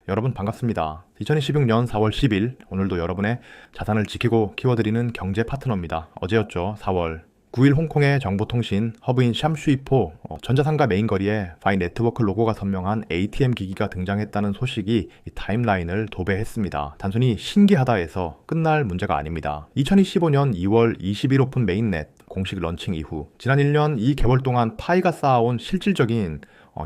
여러분 반갑습니다. 2026년 4월 10일 오늘도 여러분의 자산을 지키고 키워드리는 경제 파트너입니다. 어제였죠. 4월 9일 홍콩의 정보통신 허브인 샴슈이포 전자상가 메인 거리에 파이 네트워크 로고가 선명한 ATM 기기가 등장했다는 소식이 이 타임라인을 도배했습니다. 단순히 신기하다에서 끝날 문제가 아닙니다. 2025년 2월 20일 오픈 메인넷 공식 런칭 이후 지난 1년 2개월 동안 파이가 쌓아온 실질적인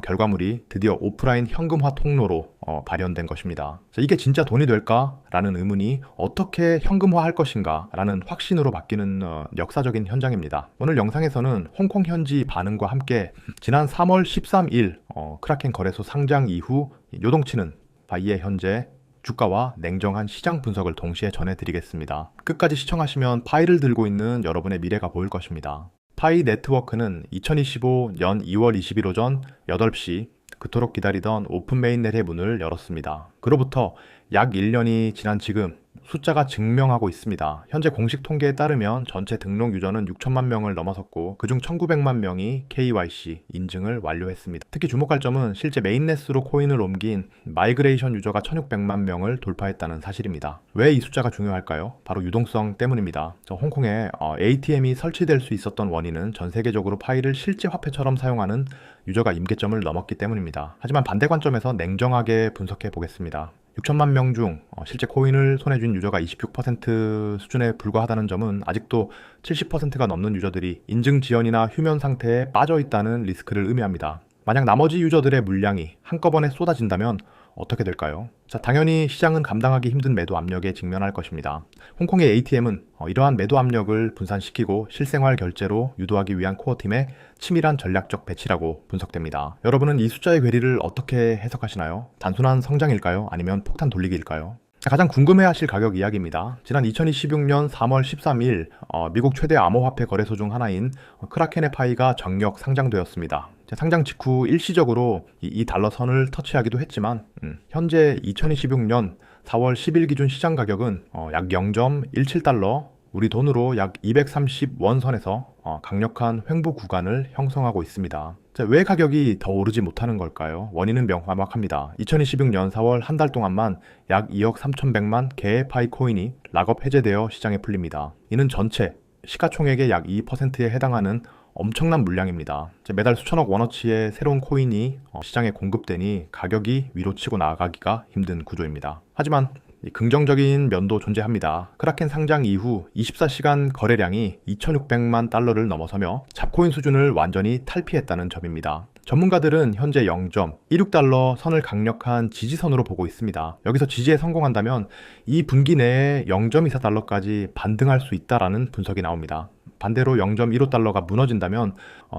결과물이 드디어 오프라인 현금화 통로로 발현된 것입니다. 자, 이게 진짜 돈이 될까? 라는 의문이 어떻게 현금화할 것인가? 라는 확신으로 바뀌는 역사적인 현장입니다. 오늘 영상에서는 홍콩 현지 반응과 함께 지난 3월 13일 크라켄 거래소 상장 이후 요동치는 파이의 현재 주가와 냉정한 시장 분석을 동시에 전해드리겠습니다. 끝까지 시청하시면 파이를 들고 있는 여러분의 미래가 보일 것입니다. 파이 네트워크는 2025년 2월 20일 오전 8시 그토록 기다리던 오픈 메인넷의 문을 열었습니다. 그로부터 약 1년이 지난 지금 숫자가 증명하고 있습니다. 현재 공식 통계에 따르면 전체 등록 유저는 6천만 명을 넘어섰고 그중 1,900만 명이 KYC 인증을 완료했습니다. 특히 주목할 점은 실제 메인넷으로 코인을 옮긴 마이그레이션 유저가 1,600만 명을 돌파했다는 사실입니다. 왜 이 숫자가 중요할까요? 바로 유동성 때문입니다. 홍콩에 ATM이 설치될 수 있었던 원인은 전 세계적으로 파이를 실제 화폐처럼 사용하는 유저가 임계점을 넘었기 때문입니다. 하지만 반대 관점에서 냉정하게 분석해 보겠습니다. 6천만 명 중 실제 코인을 손에 쥔 유저가 26% 수준에 불과하다는 점은 아직도 70%가 넘는 유저들이 인증 지연이나 휴면 상태에 빠져 있다는 리스크를 의미합니다. 만약 나머지 유저들의 물량이 한꺼번에 쏟아진다면 어떻게 될까요? 자, 당연히 시장은 감당하기 힘든 매도 압력에 직면할 것입니다. 홍콩의 ATM은 이러한 매도 압력을 분산시키고 실생활 결제로 유도하기 위한 코어팀의 치밀한 전략적 배치라고 분석됩니다. 여러분은 이 숫자의 괴리를 어떻게 해석하시나요? 단순한 성장일까요? 아니면 폭탄 돌리기일까요? 가장 궁금해하실 가격 이야기입니다. 지난 2026년 3월 13일 미국 최대 암호화폐 거래소 중 하나인 크라켄의 파이가 정력 상장되었습니다. 상장 직후 일시적으로 이 달러 선을 터치하기도 했지만 현재 2026년 4월 10일 기준 시장 가격은 약 0.17달러, 우리 돈으로 약 230원 선에서 강력한 횡보 구간을 형성하고 있습니다. 자, 왜 가격이 더 오르지 못하는 걸까요? 원인은 명확합니다. 2026년 4월 한 달 동안만 약 2억 3,100만 개의 파이 코인이 락업 해제되어 시장에 풀립니다. 이는 전체 시가총액의 약 2%에 해당하는 엄청난 물량입니다. 매달 수천억 원어치의 새로운 코인이 시장에 공급되니 가격이 위로 치고 나가기가 힘든 구조입니다. 하지만 긍정적인 면도 존재합니다. 크라켄 상장 이후 24시간 거래량이 2,600만 달러를 넘어서며 잡코인 수준을 완전히 탈피했다는 점입니다. 전문가들은 현재 0.16달러 선을 강력한 지지선으로 보고 있습니다. 여기서 지지에 성공한다면 이 분기 내에 0.24달러까지 반등할 수 있다라는 분석이 나옵니다. 반대로 0.15달러가 무너진다면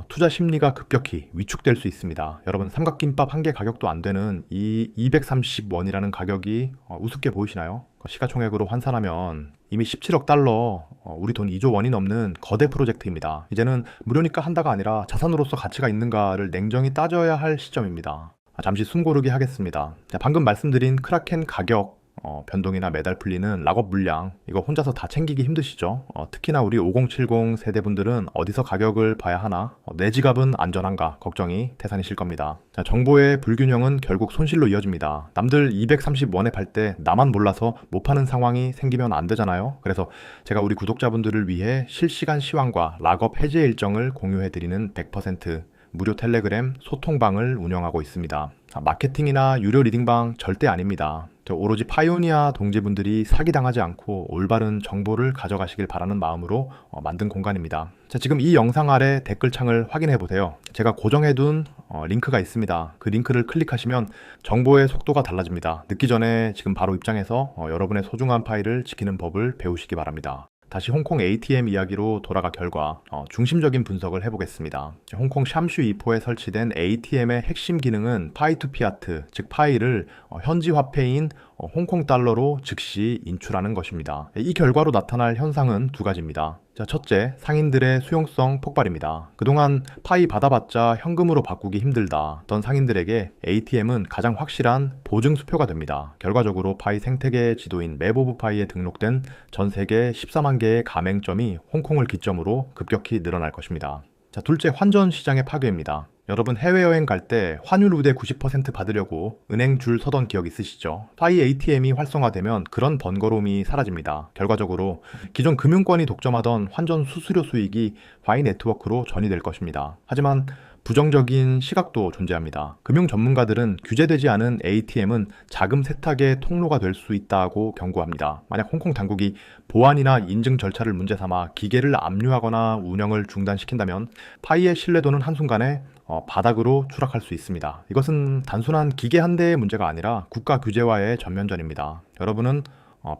투자 심리가 급격히 위축될 수 있습니다. 여러분, 삼각김밥 한 개 가격도 안 되는 이 230원이라는 가격이 우습게 보이시나요? 시가총액으로 환산하면 이미 17억 달러, 우리 돈 2조 원이 넘는 거대 프로젝트입니다. 이제는 무료니까 한다가 아니라 자산으로서 가치가 있는가를 냉정히 따져야 할 시점입니다. 잠시 숨 고르게 하겠습니다. 방금 말씀드린 크라켄 가격 변동이나 매달 풀리는 락업 물량, 이거 혼자서 다 챙기기 힘드시죠? 특히나 우리 5070 세대분들은 어디서 가격을 봐야 하나, 내 지갑은 안전한가 걱정이 태산이실 겁니다. 자, 정보의 불균형은 결국 손실로 이어집니다. 남들 230원에 팔 때 나만 몰라서 못 파는 상황이 생기면 안 되잖아요. 그래서 제가 우리 구독자분들을 위해 실시간 시황과 락업 해제 일정을 공유해드리는 100% 무료 텔레그램 소통방을 운영하고 있습니다. 마케팅이나 유료 리딩방 절대 아닙니다. 오로지 파이오니아 동지분들이 사기당하지 않고 올바른 정보를 가져가시길 바라는 마음으로 만든 공간입니다. 자, 지금 이 영상 아래 댓글창을 확인해 보세요. 제가 고정해둔 링크가 있습니다. 그 링크를 클릭하시면 정보의 속도가 달라집니다. 늦기 전에 지금 바로 입장해서 여러분의 소중한 파일을 지키는 법을 배우시기 바랍니다. 다시 홍콩 ATM 이야기로 돌아가 결과 중심적인 분석을 해보겠습니다. 홍콩 샴슈이포에 설치된 ATM의 핵심 기능은 파이 투 피아트, 즉 파이를 현지 화폐인 홍콩 달러로 즉시 인출하는 것입니다. 이 결과로 나타날 현상은 두 가지입니다. 자, 첫째, 상인들의 수용성 폭발입니다. 그동안 파이 받아봤자 현금으로 바꾸기 힘들다던 상인들에게 ATM은 가장 확실한 보증 수표가 됩니다. 결과적으로 파이 생태계 지도인 맵 오브 파이에 등록된 전 세계 14만 개의 가맹점이 홍콩을 기점으로 급격히 늘어날 것입니다. 자, 둘째, 환전 시장의 파괴입니다. 여러분 해외여행 갈 때 환율 우대 90% 받으려고 은행 줄 서던 기억 있으시죠? 파이 ATM이 활성화되면 그런 번거로움이 사라집니다. 결과적으로 기존 금융권이 독점하던 환전 수수료 수익이 파이 네트워크로 전이될 것입니다. 하지만 부정적인 시각도 존재합니다. 금융 전문가들은 규제되지 않은 ATM은 자금 세탁의 통로가 될 수 있다고 경고합니다. 만약 홍콩 당국이 보안이나 인증 절차를 문제 삼아 기계를 압류하거나 운영을 중단시킨다면 파이의 신뢰도는 한순간에 바닥으로 추락할 수 있습니다. 이것은 단순한 기계 한 대의 문제가 아니라 국가 규제와의 전면전입니다. 여러분은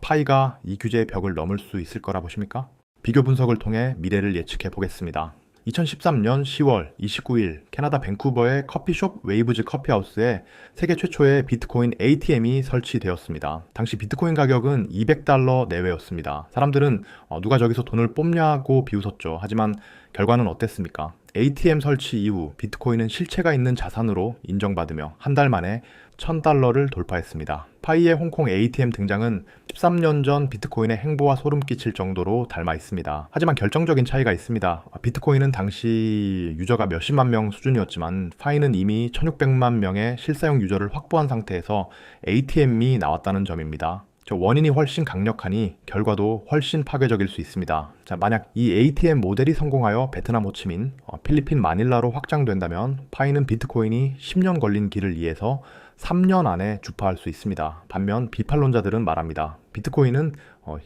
파이가 이 규제의 벽을 넘을 수 있을 거라 보십니까? 비교 분석을 통해 미래를 예측해 보겠습니다. 2013년 10월 29일 캐나다 밴쿠버의 커피숍 웨이브즈 커피하우스에 세계 최초의 비트코인 ATM이 설치되었습니다. 당시 비트코인 가격은 $200 내외였습니다. 사람들은 누가 저기서 돈을 뽑냐고 비웃었죠. 하지만 결과는 어땠습니까? ATM 설치 이후 비트코인은 실체가 있는 자산으로 인정받으며 한 달 만에 $1000를 돌파했습니다. 파이의 홍콩 ATM 등장은 13년 전 비트코인의 행보와 소름 끼칠 정도로 닮아 있습니다. 하지만 결정적인 차이가 있습니다. 비트코인은 당시 유저가 몇십만 명 수준이었지만 파이는 이미 1600만 명의 실사용 유저를 확보한 상태에서 ATM이 나왔다는 점입니다. 원인이 훨씬 강력하니 결과도 훨씬 파괴적일 수 있습니다. 자, 만약 이 ATM 모델이 성공하여 베트남 호치민, 필리핀 마닐라로 확장된다면 파이는 비트코인이 10년 걸린 길을 이해서 3년 안에 주파할 수 있습니다. 반면 비판론자들은 말합니다. 비트코인은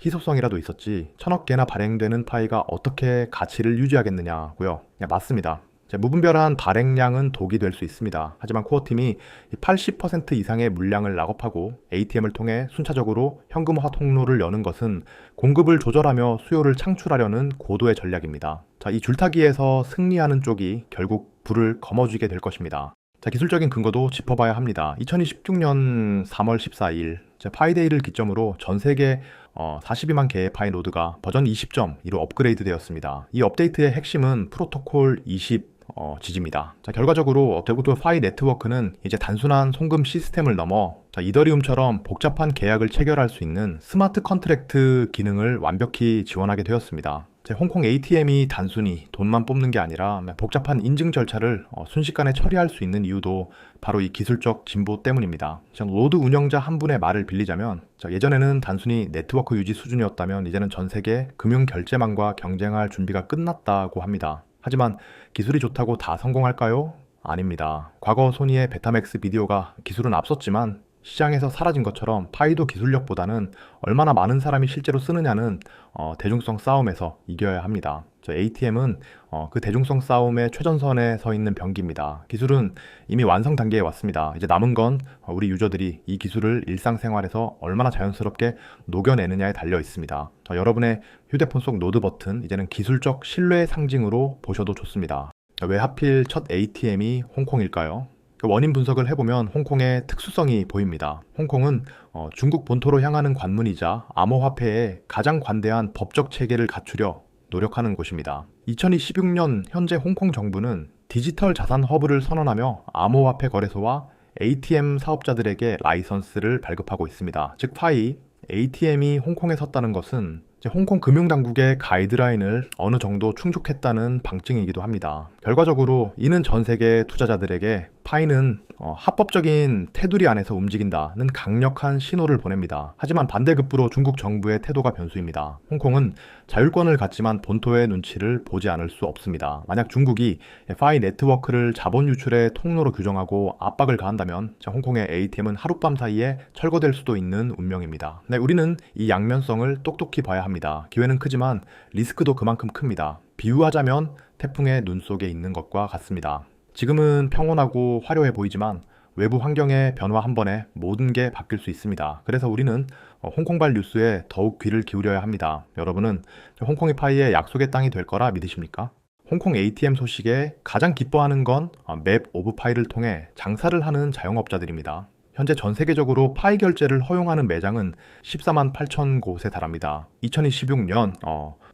희소성이라도 있었지 1000억 개나 발행되는 파이가 어떻게 가치를 유지하겠느냐고요. 맞습니다. 무분별한 발행량은 독이 될 수 있습니다. 하지만 코어팀이 80% 이상의 물량을 락업하고 ATM을 통해 순차적으로 현금화 통로를 여는 것은 공급을 조절하며 수요를 창출하려는 고도의 전략입니다. 자, 이 줄타기에서 승리하는 쪽이 결국 불을 거머쥐게 될 것입니다. 자, 기술적인 근거도 짚어봐야 합니다. 2016년 3월 14일 파이데이를 기점으로 전 세계 42만 개의 파이 노드가 버전 20.2로 업그레이드 되었습니다. 이 업데이트의 핵심은 프로토콜 20 지지입니다. 자, 결과적으로 대구도 파이 네트워크는 이제 단순한 송금 시스템을 넘어 이더리움처럼 복잡한 계약을 체결할 수 있는 스마트 컨트랙트 기능을 완벽히 지원하게 되었습니다. 홍콩 ATM이 단순히 돈만 뽑는 게 아니라 복잡한 인증 절차를 순식간에 처리할 수 있는 이유도 바로 이 기술적 진보 때문입니다. 로드 운영자 한 분의 말을 빌리자면 예전에는 단순히 네트워크 유지 수준이었다면 이제는 전 세계 금융 결제망과 경쟁할 준비가 끝났다고 합니다. 하지만 기술이 좋다고 다 성공할까요? 아닙니다. 과거 소니의 베타맥스 비디오가 기술은 앞섰지만 시장에서 사라진 것처럼 파이도 기술력보다는 얼마나 많은 사람이 실제로 쓰느냐는 대중성 싸움에서 이겨야 합니다. ATM은 그 대중성 싸움의 최전선에 서 있는 병기입니다. 기술은 이미 완성 단계에 왔습니다. 이제 남은 건 우리 유저들이 이 기술을 일상생활에서 얼마나 자연스럽게 녹여내느냐에 달려 있습니다. 여러분의 휴대폰 속 노드 버튼, 이제는 기술적 신뢰의 상징으로 보셔도 좋습니다. 왜 하필 첫 ATM이 홍콩일까요? 원인 분석을 해보면 홍콩의 특수성이 보입니다. 홍콩은 중국 본토로 향하는 관문이자 암호화폐에 가장 관대한 법적 체계를 갖추려 노력하는 곳입니다. 2016년 현재 홍콩 정부는 디지털 자산 허브를 선언하며 암호화폐 거래소와 ATM 사업자들에게 라이선스를 발급하고 있습니다. 즉 파이, ATM이 홍콩에 섰다는 것은 홍콩 금융당국의 가이드라인을 어느 정도 충족했다는 방증이기도 합니다. 결과적으로 이는 전 세계 투자자들에게 파이는 합법적인 테두리 안에서 움직인다는 강력한 신호를 보냅니다. 하지만 반대급부로 중국 정부의 태도가 변수입니다. 홍콩은 자율권을 갖지만 본토의 눈치를 보지 않을 수 없습니다. 만약 중국이 파이 네트워크를 자본 유출의 통로로 규정하고 압박을 가한다면 홍콩의 ATM은 하룻밤 사이에 철거될 수도 있는 운명입니다. 네, 우리는 이 양면성을 똑똑히 봐야 합니다. 기회는 크지만 리스크도 그만큼 큽니다. 비유하자면 태풍의 눈 속에 있는 것과 같습니다. 지금은 평온하고 화려해 보이지만 외부 환경의 변화 한 번에 모든 게 바뀔 수 있습니다. 그래서 우리는 홍콩발 뉴스에 더욱 귀를 기울여야 합니다. 여러분은 홍콩이 파이의 약속의 땅이 될 거라 믿으십니까? 홍콩 ATM 소식에 가장 기뻐하는 건 맵 오브 파이를 통해 장사를 하는 자영업자들입니다. 현재 전 세계적으로 파이 결제를 허용하는 매장은 14만 8천 곳에 달합니다. 2026년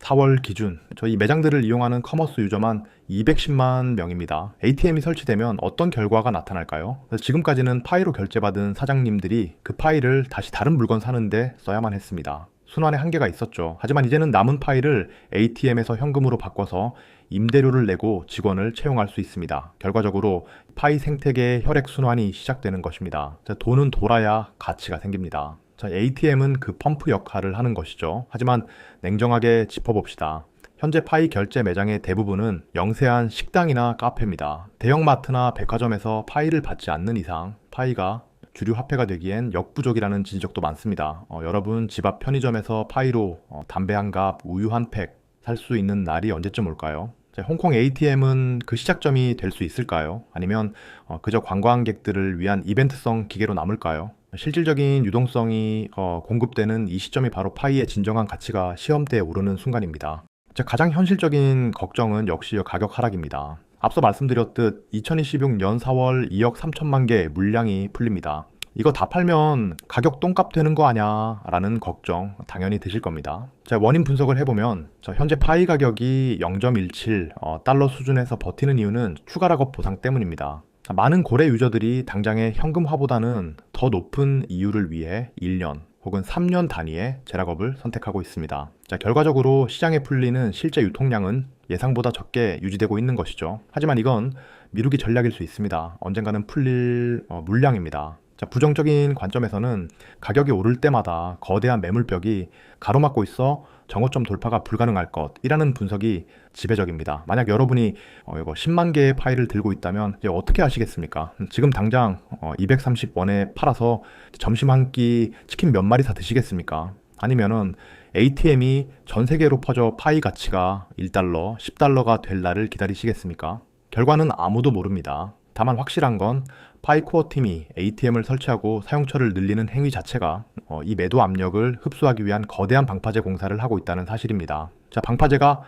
4월 기준 저희 매장들을 이용하는 커머스 유저만 210만 명입니다. ATM이 설치되면 어떤 결과가 나타날까요? 지금까지는 파이로 결제받은 사장님들이 그 파이를 다시 다른 물건 사는데 써야만 했습니다. 순환에 한계가 있었죠. 하지만 이제는 남은 파이를 ATM에서 현금으로 바꿔서 임대료를 내고 직원을 채용할 수 있습니다. 결과적으로 파이 생태계의 혈액순환이 시작되는 것입니다. 돈은 돌아야 가치가 생깁니다. ATM은 그 펌프 역할을 하는 것이죠. 하지만 냉정하게 짚어봅시다. 현재 파이 결제 매장의 대부분은 영세한 식당이나 카페입니다. 대형마트나 백화점에서 파이를 받지 않는 이상 파이가 주류 화폐가 되기엔 역부족이라는 지적도 많습니다. 여러분 집 앞 편의점에서 파이로 담배 한 갑, 우유 한 팩 살 수 있는 날이 언제쯤 올까요? 홍콩 ATM은 그 시작점이 될 수 있을까요? 아니면 그저 관광객들을 위한 이벤트성 기계로 남을까요? 실질적인 유동성이 공급되는 이 시점이 바로 파이의 진정한 가치가 시험대에 오르는 순간입니다. 가장 현실적인 걱정은 역시 가격 하락입니다. 앞서 말씀드렸듯 2026년 4월 2억 3천만 개 물량이 풀립니다. 이거 다 팔면 가격 똥값 되는 거 아냐 라는 걱정 당연히 드실 겁니다. 원인 분석을 해보면 현재 파이 가격이 0.17 달러 수준에서 버티는 이유는 추가 락업 보상 때문입니다. 많은 고래 유저들이 당장의 현금화보다는 더 높은 이유를 위해 1년 혹은 3년 단위의 재락업을 선택하고 있습니다. 결과적으로 시장에 풀리는 실제 유통량은 예상보다 적게 유지되고 있는 것이죠. 하지만 이건 미루기 전략일 수 있습니다. 언젠가는 풀릴 물량입니다. 부정적인 관점에서는 가격이 오를 때마다 거대한 매물벽이 가로막고 있어 정오점 돌파가 불가능할 것이라는 분석이 지배적입니다. 만약 여러분이 이거 10만 개의 파일을 들고 있다면 이제 어떻게 하시겠습니까? 지금 당장 230원에 팔아서 점심 한 끼 치킨 몇 마리 사 드시겠습니까? 아니면은 ATM이 전 세계로 퍼져 파이 가치가 1달러, 10달러가 될 날을 기다리시겠습니까? 결과는 아무도 모릅니다. 다만 확실한 건 파이코어 팀이 ATM을 설치하고 사용처를 늘리는 행위 자체가 이 매도 압력을 흡수하기 위한 거대한 방파제 공사를 하고 있다는 사실입니다. 방파제가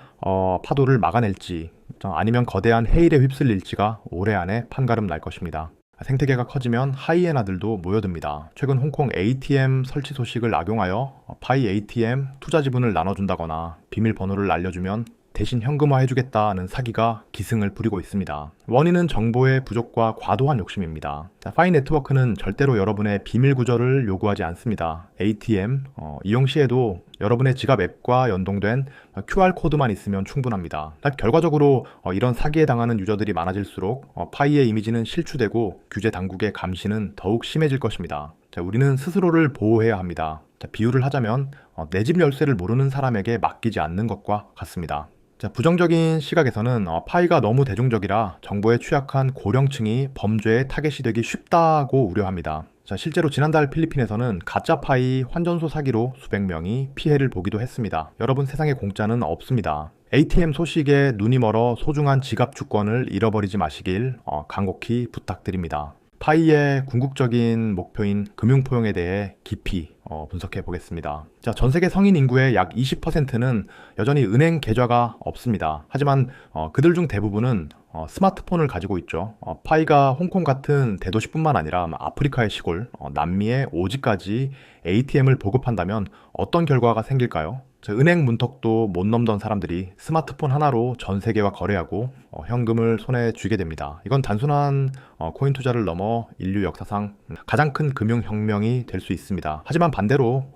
파도를 막아낼지 아니면 거대한 해일에 휩쓸릴지가 올해 안에 판가름 날 것입니다. 생태계가 커지면 하이에나들도 모여듭니다. 최근 홍콩 ATM 설치 소식을 악용하여 파이 ATM 투자 지분을 나눠준다거나 비밀번호를 알려주면 대신 현금화해주겠다는 사기가 기승을 부리고 있습니다. 원인은 정보의 부족과 과도한 욕심입니다. 파이 네트워크는 절대로 여러분의 비밀 구조를 요구하지 않습니다. ATM 이용 시에도 여러분의 지갑 앱과 연동된 QR코드만 있으면 충분합니다. 결과적으로 이런 사기에 당하는 유저들이 많아질수록 파이의 이미지는 실추되고 규제 당국의 감시는 더욱 심해질 것입니다. 우리는 스스로를 보호해야 합니다. 비유를 하자면 내 집 열쇠를 모르는 사람에게 맡기지 않는 것과 같습니다. 부정적인 시각에서는 파이가 너무 대중적이라 정보에 취약한 고령층이 범죄의 타겟이 되기 쉽다고 우려합니다. 실제로 지난달 필리핀에서는 가짜 파이 환전소 사기로 수백 명이 피해를 보기도 했습니다. 여러분, 세상에 공짜는 없습니다. ATM 소식에 눈이 멀어 소중한 지갑 주권을 잃어버리지 마시길 간곡히 부탁드립니다. 파이의 궁극적인 목표인 금융포용에 대해 깊이 분석해 보겠습니다. 전 세계 성인 인구의 약 20%는 여전히 은행 계좌가 없습니다. 하지만 그들 중 대부분은 스마트폰을 가지고 있죠. 파이가 홍콩 같은 대도시뿐만 아니라 아프리카의 시골, 남미의 오지까지 ATM을 보급한다면 어떤 결과가 생길까요? 은행 문턱도 못 넘던 사람들이 스마트폰 하나로 전 세계와 거래하고 현금을 손에 쥐게 됩니다. 이건 단순한 코인 투자를 넘어 인류 역사상 가장 큰 금융혁명이 될 수 있습니다. 하지만 반대로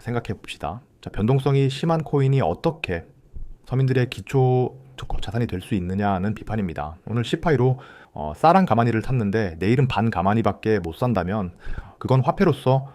생각해 봅시다. 변동성이 심한 코인이 어떻게 서민들의 기초 자산이 될 수 있느냐는 비판입니다. 오늘 10파이로 쌀 한 가마니를 탔는데 내일은 반 가마니밖에 못 산다면 그건 화폐로서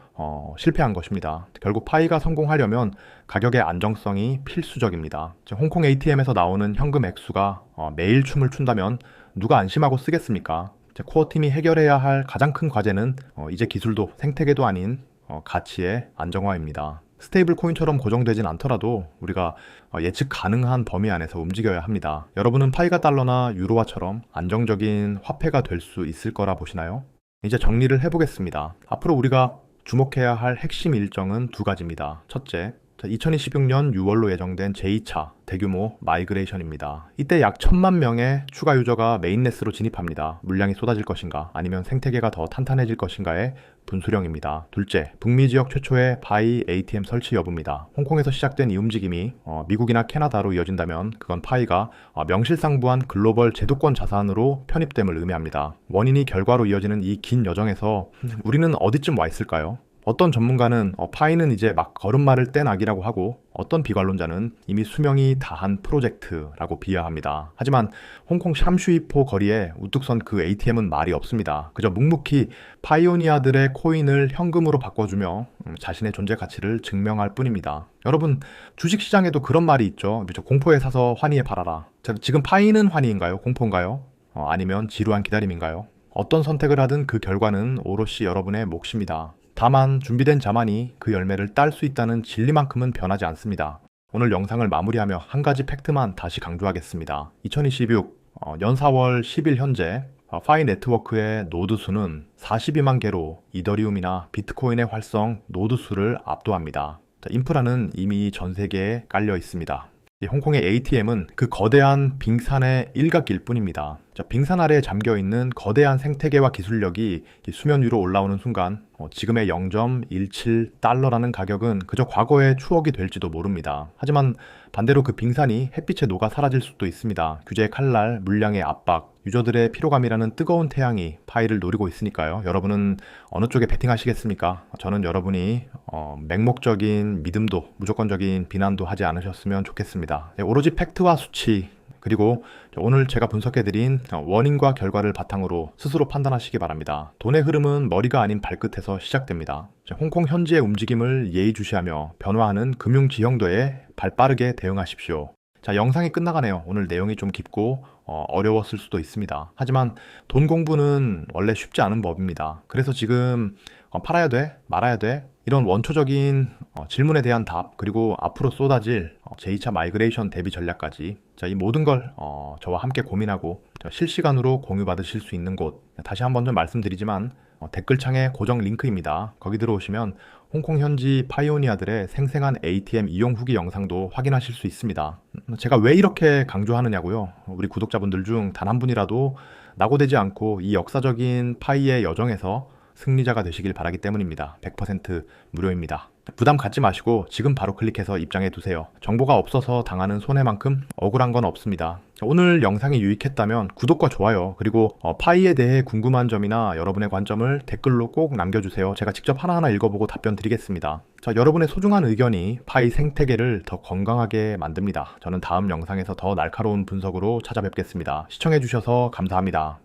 실패한 것입니다. 결국 파이가 성공하려면 가격의 안정성이 필수적입니다. 홍콩 ATM에서 나오는 현금 액수가 매일 춤을 춘다면 누가 안심하고 쓰겠습니까? 코어팀이 해결해야 할 가장 큰 과제는 이제 기술도 생태계도 아닌 가치의 안정화입니다. 스테이블 코인처럼 고정되진 않더라도 우리가 예측 가능한 범위 안에서 움직여야 합니다. 여러분은 파이가 달러나 유로화처럼 안정적인 화폐가 될 수 있을 거라 보시나요? 이제 정리를 해보겠습니다. 앞으로 우리가 주목해야 할 핵심 일정은 두 가지입니다. 첫째, 2026년 6월로 예정된 제2차 대규모 마이그레이션입니다. 이때 약 1000만 명의 추가 유저가 메인넷으로 진입합니다. 물량이 쏟아질 것인가 아니면 생태계가 더 탄탄해질 것인가의 분수령입니다. 둘째, 북미 지역 최초의 파이 ATM 설치 여부입니다. 홍콩에서 시작된 이 움직임이 미국이나 캐나다로 이어진다면 그건 파이가 명실상부한 글로벌 제도권 자산으로 편입됨을 의미합니다. 원인이 결과로 이어지는 이 긴 여정에서 우리는 어디쯤 와 있을까요? 어떤 전문가는 파이는 이제 막 걸음마를 뗀 악이라고 하고 어떤 비관론자는 이미 수명이 다한 프로젝트라고 비하합니다. 하지만 홍콩 샴슈이포 거리에 우뚝 선 그 ATM은 말이 없습니다. 그저 묵묵히 파이오니아들의 코인을 현금으로 바꿔주며 자신의 존재 가치를 증명할 뿐입니다. 여러분, 주식시장에도 그런 말이 있죠. 공포에 사서 환희에 팔아라. 지금 파이는 환희인가요? 공포인가요? 아니면 지루한 기다림인가요? 어떤 선택을 하든 그 결과는 오롯이 여러분의 몫입니다. 다만 준비된 자만이 그 열매를 딸 수 있다는 진리만큼은 변하지 않습니다. 오늘 영상을 마무리하며 한 가지 팩트만 다시 강조하겠습니다. 2026 년 4월 10일 현재 파이 네트워크의 노드 수는 42만 개로 이더리움이나 비트코인의 활성 노드 수를 압도합니다. 인프라는 이미 전 세계에 깔려 있습니다. 홍콩의 ATM은 그 거대한 빙산의 일각일 뿐입니다. 빙산 아래에 잠겨있는 거대한 생태계와 기술력이 수면 위로 올라오는 순간 지금의 0.17달러라는 가격은 그저 과거의 추억이 될지도 모릅니다. 하지만 반대로 그 빙산이 햇빛에 녹아 사라질 수도 있습니다. 규제의 칼날, 물량의 압박, 유저들의 피로감이라는 뜨거운 태양이 파이를 노리고 있으니까요. 여러분은 어느 쪽에 베팅하시겠습니까? 저는 여러분이 맹목적인 믿음도 무조건적인 비난도 하지 않으셨으면 좋겠습니다. 오로지 팩트와 수치 그리고 오늘 제가 분석해드린 원인과 결과를 바탕으로 스스로 판단하시기 바랍니다. 돈의 흐름은 머리가 아닌 발끝에서 시작됩니다. 홍콩 현지의 움직임을 예의주시하며 변화하는 금융 지형도에 발빠르게 대응하십시오. 자, 영상이 끝나가네요. 오늘 내용이 좀 깊고 어려웠을 수도 있습니다. 하지만 돈 공부는 원래 쉽지 않은 법입니다. 그래서 지금 팔아야 돼? 말아야 돼? 이런 원초적인 질문에 대한 답, 그리고 앞으로 쏟아질 제2차 마이그레이션 대비 전략까지 이 모든 걸 저와 함께 고민하고 실시간으로 공유받으실 수 있는 곳, 다시 한번 좀 말씀드리지만 댓글창에 고정 링크입니다. 거기 들어오시면 홍콩 현지 파이오니아들의 생생한 ATM 이용 후기 영상도 확인하실 수 있습니다. 제가 왜 이렇게 강조하느냐고요? 우리 구독자분들 중 단 한 분이라도 낙오되지 않고 이 역사적인 파이의 여정에서 승리자가 되시길 바라기 때문입니다. 100% 무료입니다. 부담 갖지 마시고 지금 바로 클릭해서 입장해 두세요. 정보가 없어서 당하는 손해만큼 억울한 건 없습니다. 오늘 영상이 유익했다면 구독과 좋아요, 그리고 파이에 대해 궁금한 점이나 여러분의 관점을 댓글로 꼭 남겨주세요. 제가 직접 하나하나 읽어보고 답변 드리겠습니다. 자, 여러분의 소중한 의견이 파이 생태계를 더 건강하게 만듭니다. 저는 다음 영상에서 더 날카로운 분석으로 찾아뵙겠습니다. 시청해주셔서 감사합니다.